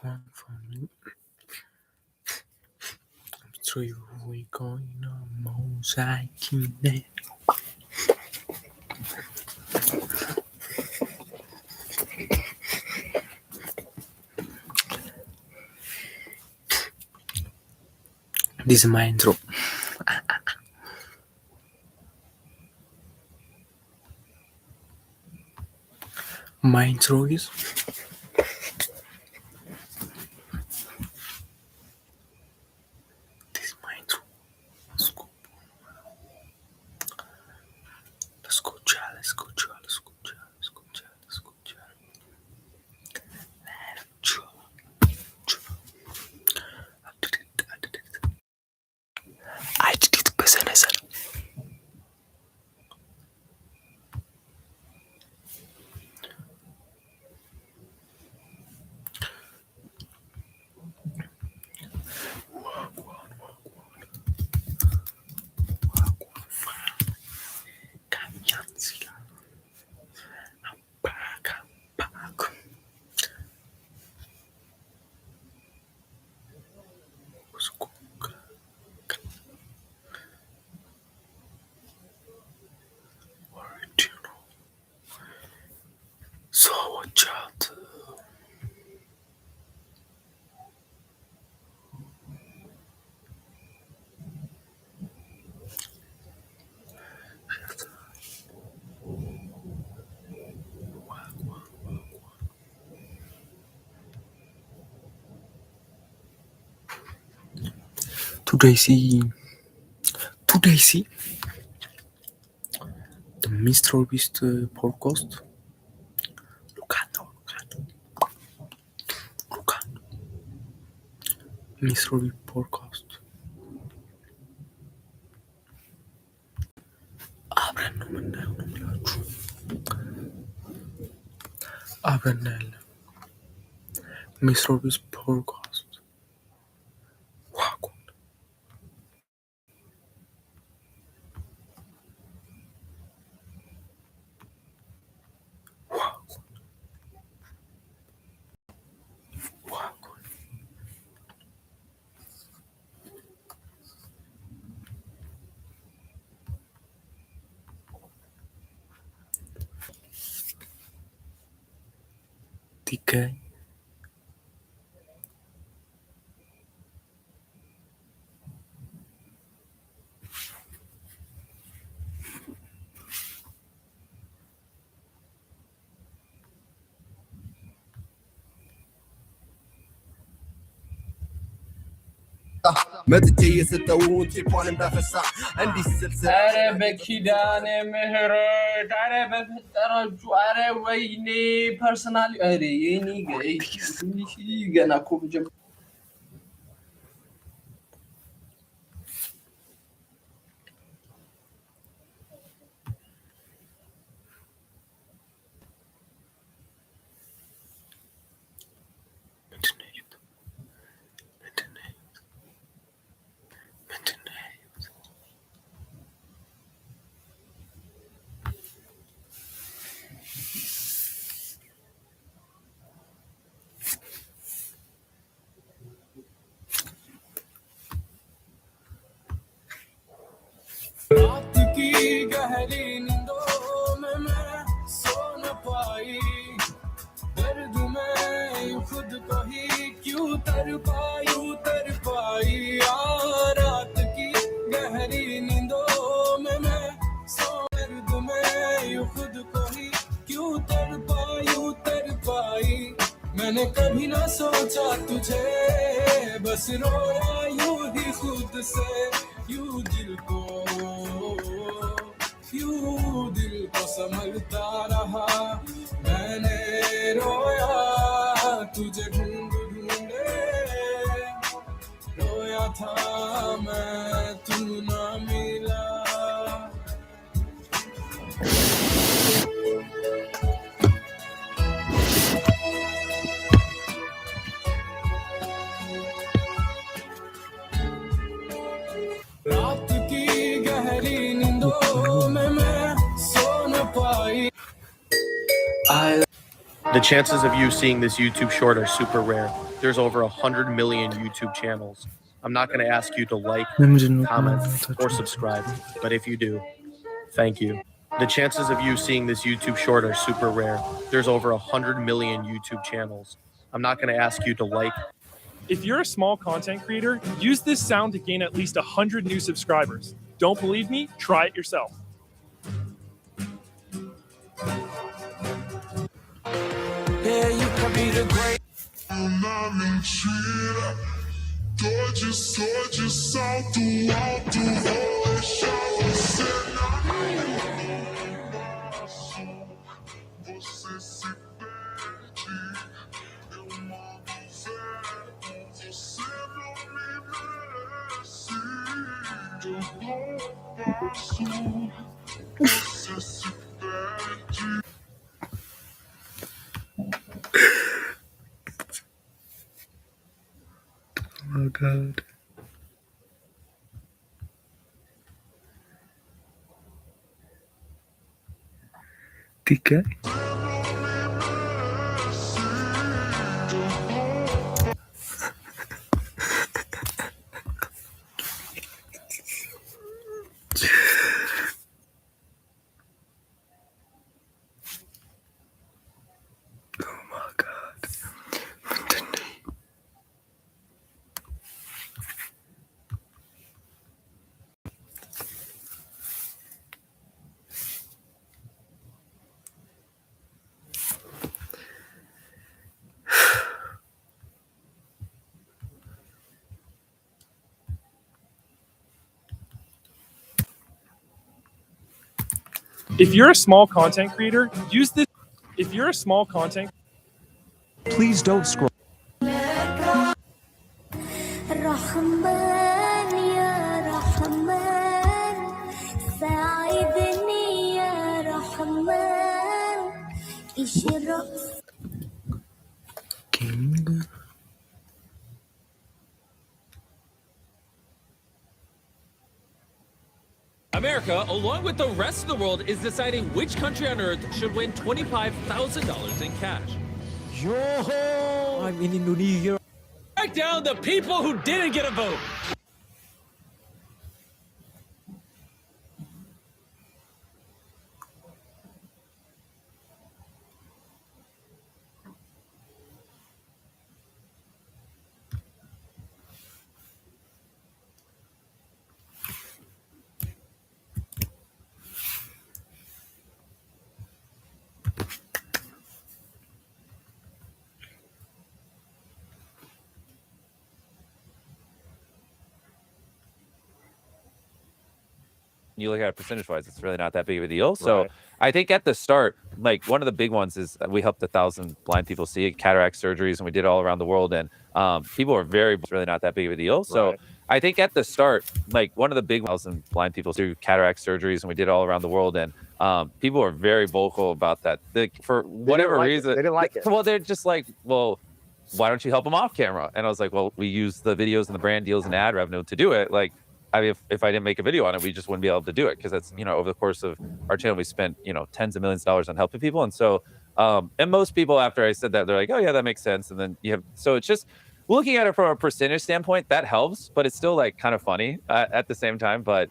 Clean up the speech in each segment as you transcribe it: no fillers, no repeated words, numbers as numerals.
One family. Three we going on mosaic. This is my intro. My intro is this is my intro. Let's go. Let's go, child. Let's go, child. Let's go, child. Let's go, child. Let's go, child. I did it business. So watch out. Today see the Mr. Beast podcast. Look at Mr. Beast podcast. Abranel Mr. Beast podcast. Wagwan. DK. መጥቼ የሰጠውን ጭቋን እንዳፈሳ እንዲህ ስልስል አረ በኪዳነ ምህረት አረ በፈጠራችሁ አረ ወይኔ ፐርሰናል አረ የኔ ገና እኮ रात की गहरी नींदों में मैं सो न पाई दर्द में खुद को ही क्यों तर पाई रात की गहरी नींदों में मैं सो दर्द में खुद को ही क्यों तर पाई मैंने कभी ना सोचा तुझे बस रोया यूं ही खुद से यूं दिल को समझता रहा मैंने रोया तुझे ढूंढे रोया था मैं तू ना मिला रात की गहरी नींदों में मैं The chances of you seeing this YouTube short are super rare. There's over 100 million YouTube channels. I'm not going to ask you to like, comment, or subscribe, but if you do, thank you. The chances of you seeing this YouTube short are super rare. There's over 100 million YouTube channels. I'm not going to ask you to like. If you're a small content creator, use this sound to gain at least 100 new subscribers. Don't believe me? Try it yourself. Yeah, you could be the great. Uma mentira, tô de salto alto, vou deixar você na você se perde, eu mando verbo, você não me merece, eu dou passo, você se perde. Oh God. TK? Oh my God. If you're a small content creator, use this. If you're a small content, please don't scroll. King. America, along with the rest of the world, is deciding which country on earth should win $25,000 in cash. Yo, I'm in Indonesia. Track down the people who didn't get a vote. You look at it percentage-wise, it's really not that big of a deal. So I think at the start, like one of the big ones is we helped 1,000 blind people see cataract surgeries, and we did it all around the world. And people are it's really not that big of a deal. So I think at the start, like one of the big 1,000 blind people do cataract surgeries, and we did it all around the world. And people are very vocal about that. For whatever reason, they didn't like it. Well, they're just like, well, why don't you help them off camera? And I was like, well, we use the videos and the brand deals and ad revenue to do it. Like, I mean, if I didn't make a video on it, we just wouldn't be able to do it, because that's, over the course of our channel, we spent, tens of millions of dollars on helping people. And so, and most people, after I said that, they're like, oh yeah, that makes sense. And then so it's just looking at it from a percentage standpoint, that helps, but it's still like kind of funny at the same time. But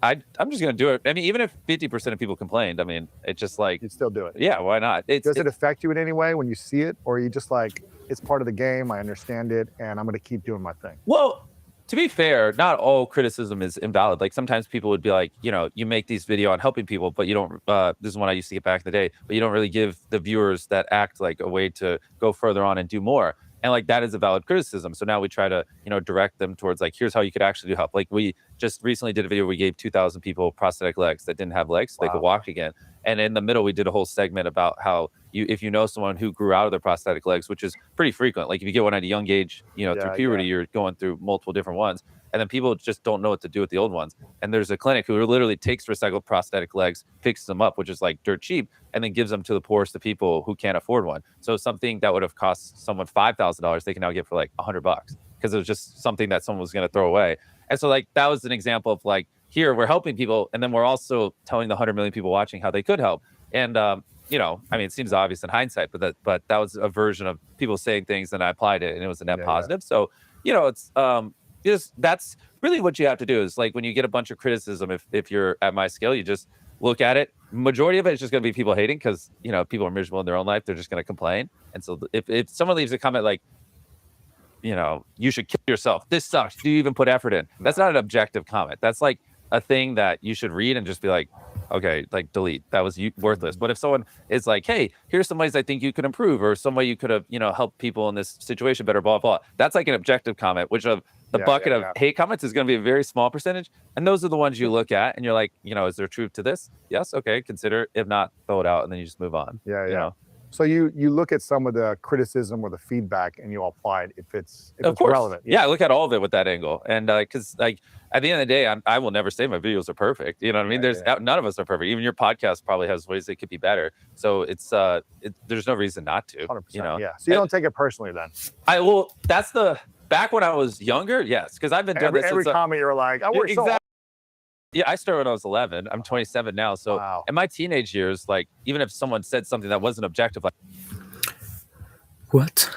I'm just going to do it. I mean, even if 50% of people complained, I mean, it's just like, You'd still do it. yeah, why not? Does it affect you in any way when you see it? Or are you just like, it's part of the game, I understand it, and I'm going to keep doing my thing? Well, to be fair, not all criticism is invalid. Like sometimes people would be like, you make these video on helping people, but you don't, this is one I used to get back in the day, but you don't really give the viewers that act like a way to go further on and do more. And like, that is a valid criticism. So now we try to, direct them towards like, here's how you could actually do help. Like we just recently did a video, we gave 2,000 people prosthetic legs that didn't have legs, so they could walk again. And in the middle, we did a whole segment about how if you know someone who grew out of their prosthetic legs, which is pretty frequent, like if you get one at a young age, through puberty, you're going through multiple different ones. And then people just don't know what to do with the old ones. And there's a clinic who literally takes recycled prosthetic legs, fixes them up, which is like dirt cheap, and then gives them to the poorest of people who can't afford one. So something that would have cost someone $5,000, they can now get for like $100, because it was just something that someone was going to throw away. And so like, that was an example of like, here we're helping people, and then we're also telling the 100 million people watching how they could help. And you know, I mean, it seems obvious in hindsight, but that was a version of people saying things, and I applied it, and it was a net positive. So, you know, it's just that's really what you have to do is like when you get a bunch of criticism, if you're at my scale, you just look at it. Majority of it is just going to be people hating because you know people are miserable in their own life. They're just going to complain. And so if someone leaves a comment like, you know, you should kill yourself, this sucks, do you even put effort in? That's not an objective comment. That's like a thing that you should read and just be like, okay, like delete. That was worthless. But if someone is like, hey, here's some ways I think you could improve, or some way you could have, you know, helped people in this situation better, blah, blah. That's like an objective comment, which of the bucket of hate comments is going to be a very small percentage. And those are the ones you look at and you're like, you know, is there truth to this? Yes. Okay. Consider it. If not, throw it out and then you just move on. Yeah. You know? So you look at some of the criticism or the feedback and you apply it if it's relevant. Yeah, I look at all of it with that angle, and because like at the end of the day, I will never say my videos are perfect. You know what I mean? There's none of us are perfect. Even your podcast probably has ways that could be better. So it's there's no reason not to. 100%, you know? Yeah. So you don't take it personally then. That's the back when I was younger. Yes, because I've been doing this. Every comment you're like, I worked so hard. Yeah, I started when I was 11. I'm 27 now. So in my teenage years, like even if someone said something that wasn't objective, like what?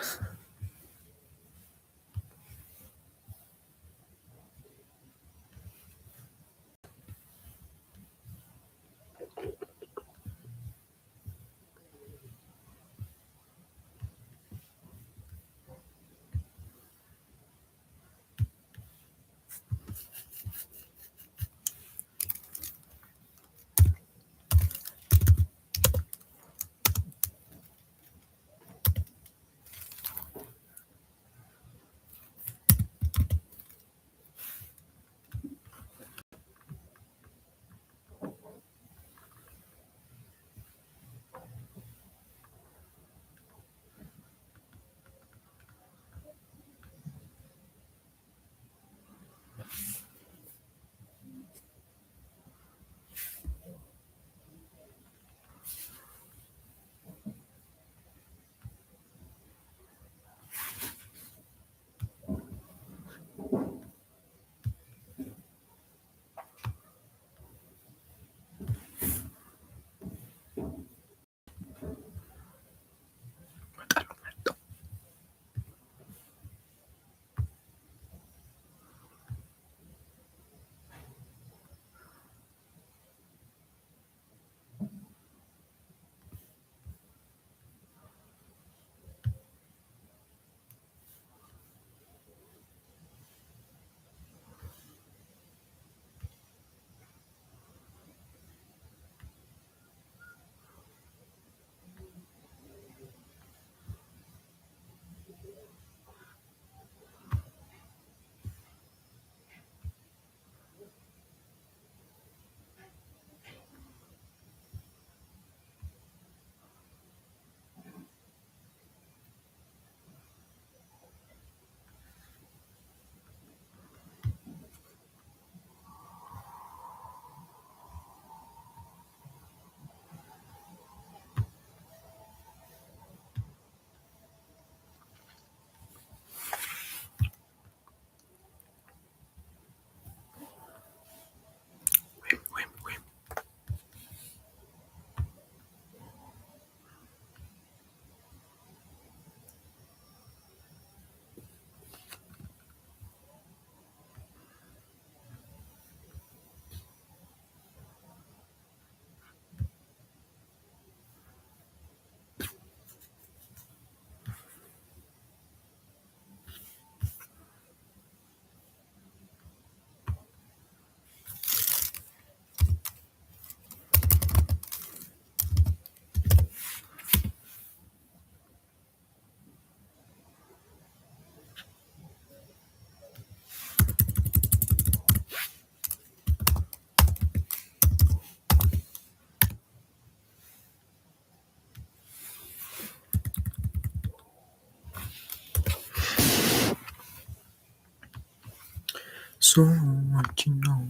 So what you know.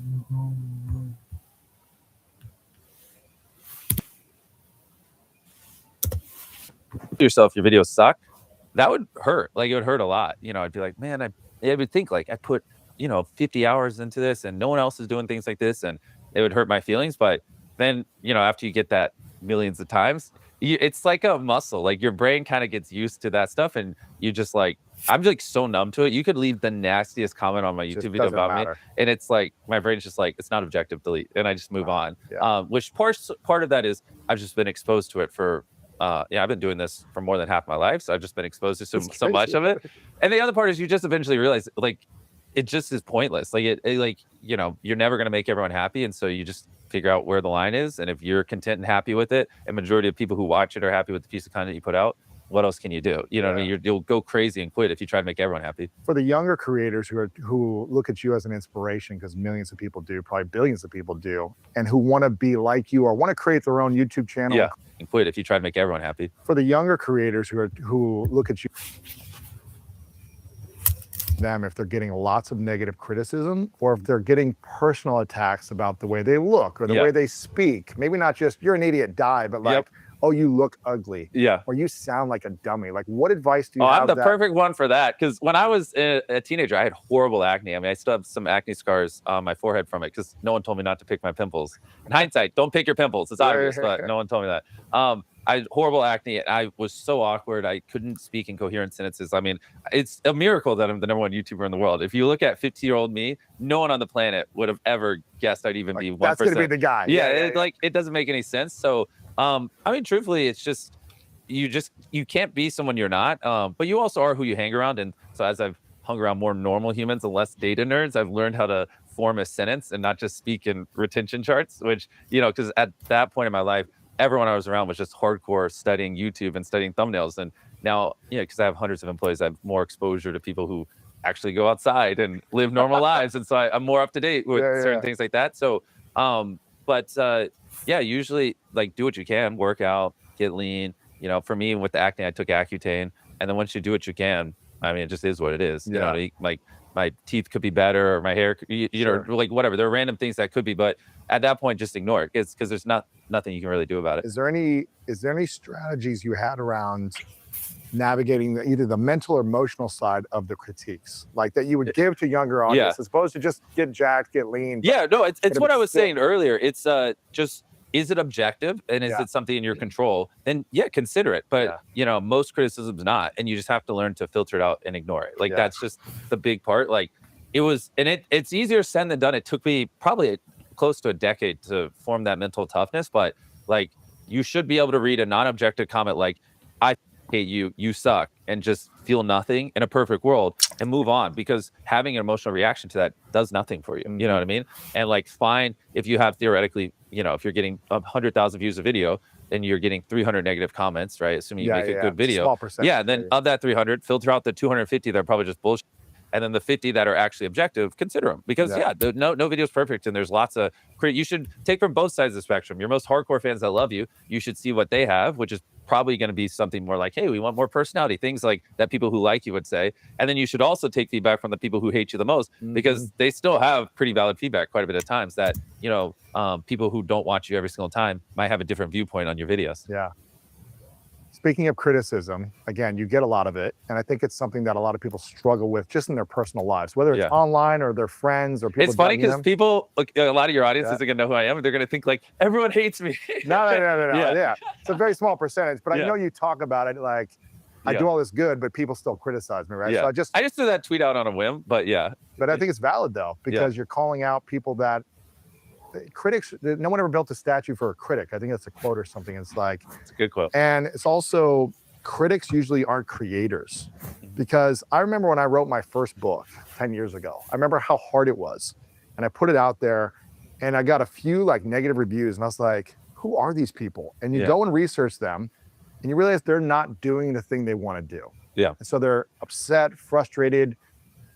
Yourself, your videos suck. That would hurt. Like it would hurt a lot. You know, I'd be like, man, I would think like I put, you know, 50 hours into this and no one else is doing things like this, and it would hurt my feelings. But then, you know, after you get that millions of times, it's like a muscle. Like your brain kind of gets used to that stuff, and you just like I'm like so numb to it. You could leave the nastiest comment on my Just YouTube video doesn't about me, matter. and it's like my brain's just like it's not objective, delete, and I just move on. Yeah. Which part of that is I've just been exposed to it for I've been doing this for more than half my life, so I've just been exposed to so much of it. And the other part is you just eventually realize like it just is pointless. Like it like you know you're never gonna make everyone happy, and so you just figure out where the line is. And if you're content and happy with it, and majority of people who watch it are happy with the piece of content you put out, what else can you do? You know what I mean? You'll go crazy and quit if you try to make everyone happy. For the younger creators who look at you as an inspiration, because millions of people do, probably billions of people do, and who want to be like you or want to create their own YouTube channel. Yeah, and quit if you try to make everyone happy. For the younger creators who look at you, them if they're getting lots of negative criticism or if they're getting personal attacks about the way they look or the way they speak. Maybe not just you're an idiot, die, but like, oh, you look ugly. Yeah. Or you sound like a dummy. Like, what advice do you Oh, have? I'm the perfect one for that. Because when I was a teenager, I had horrible acne. I mean, I still have some acne scars on my forehead from it because no one told me not to pick my pimples. In hindsight, don't pick your pimples. It's obvious, but no one told me that. I had horrible acne. And I was so awkward. I couldn't speak in coherent sentences. I mean, it's a miracle that I'm the #1 YouTuber in the world. If you look at 50-year-old me, no one on the planet would have ever guessed I'd even be 1%. That's going to be the guy. Yeah, like it doesn't make any sense. So, I mean, truthfully, it's just you can't be someone you're not. But you also are who you hang around. And so as I've hung around more normal humans and less data nerds, I've learned how to form a sentence and not just speak in retention charts, which, you know, because at that point in my life, everyone I was around was just hardcore studying YouTube and studying thumbnails. And now, you know, because I have hundreds of employees, I have more exposure to people who actually go outside and live normal lives. And so I'm more up to date with certain things like that. So, yeah, usually like do what you can, work out, get lean. You know, for me with the acne, I took Accutane. And then once you do what you can, I mean, it just is what it is. You know, like my teeth could be better or my hair, you know, like whatever. There are random things that could be, but at that point, just ignore it. It's because there's nothing you can really do about it. Is there any strategies you had around navigating either the mental or emotional side of the critiques, like that you would give to younger audience, as opposed to just get jacked, get lean? Yeah, no, it's what I was saying earlier. It's just, is it objective and is it something in your control? Then consider it. But you know, most criticism's not, and you just have to learn to filter it out and ignore it. Like that's just the big part. Like it was, and it's easier said than done. It took me probably close to a decade to form that mental toughness, but like you should be able to read a non-objective comment like, I hate you, you suck, and just feel nothing in a perfect world and move on, because having an emotional reaction to that does nothing for you. You know what I mean? And like, fine, if you have theoretically, you know, if you're getting 100,000 views a video and you're getting 300 negative comments, right? Assuming you make a good video. Small percentage. Then of that 300, filter out the 250 that are probably just bullshit. And then the 50 that are actually objective, consider them, because no video is perfect, and there's lots of you should take from both sides of the spectrum. Your most hardcore fans that love you, you should see what they have, which is probably going to be something more like, hey, we want more personality, things like that people who like you would say. And then you should also take feedback from the people who hate you the most, because they still have pretty valid feedback quite a bit of times that, you know, people who don't watch you every single time might have a different viewpoint on your videos. Yeah. Speaking of criticism, again, you get a lot of it. And I think it's something that a lot of people struggle with just in their personal lives, whether it's online or their friends or people. It's funny because people, like, a lot of your audience isn't going to know who I am. And they're going to think like, everyone hates me. No. Yeah. It's a very small percentage, but I know you talk about it like, I do all this good, but people still criticize me, right? Yeah. So I just threw that tweet out on a whim, but But I think it's valid though, because you're calling out people that critics, no one ever built a statue for a critic. I think that's a quote or something. It's like, it's a good quote. And it's also, critics usually aren't creators, because I remember when I wrote my first book 10 years ago, I remember how hard it was, and I put it out there and I got a few like negative reviews, and I was like, who are these people? And you go and research them and you realize they're not doing the thing they want to do. Yeah. And so they're upset, frustrated.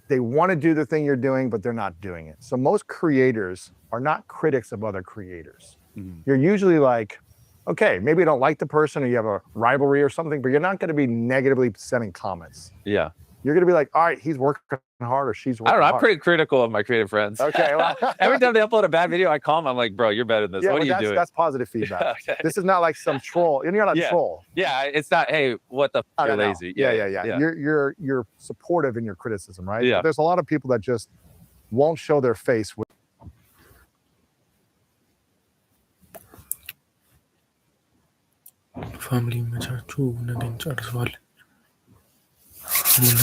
They want to do the thing you're doing, but they're not doing it. So most creators are not critics of other creators. You're usually like, okay, maybe you don't like the person or you have a rivalry or something, but you're not going to be negatively sending comments. Yeah. You're going to be like, all right, he's working hard or she's working hard. I don't know. I'm pretty critical of my creative friends. Okay. Well, every time they upload a bad video, I call them. I'm like, bro, you're better than this. What are you doing? That's positive feedback. This is not like some troll. You're not a troll. Yeah. It's not, hey, what the f, you're lazy. Yeah. You're supportive in your criticism, right? Yeah. But there's a lot of people that just won't show their face with. ፋሚሊ መቻችሁ ነገን ጨርሰዋል። አሁን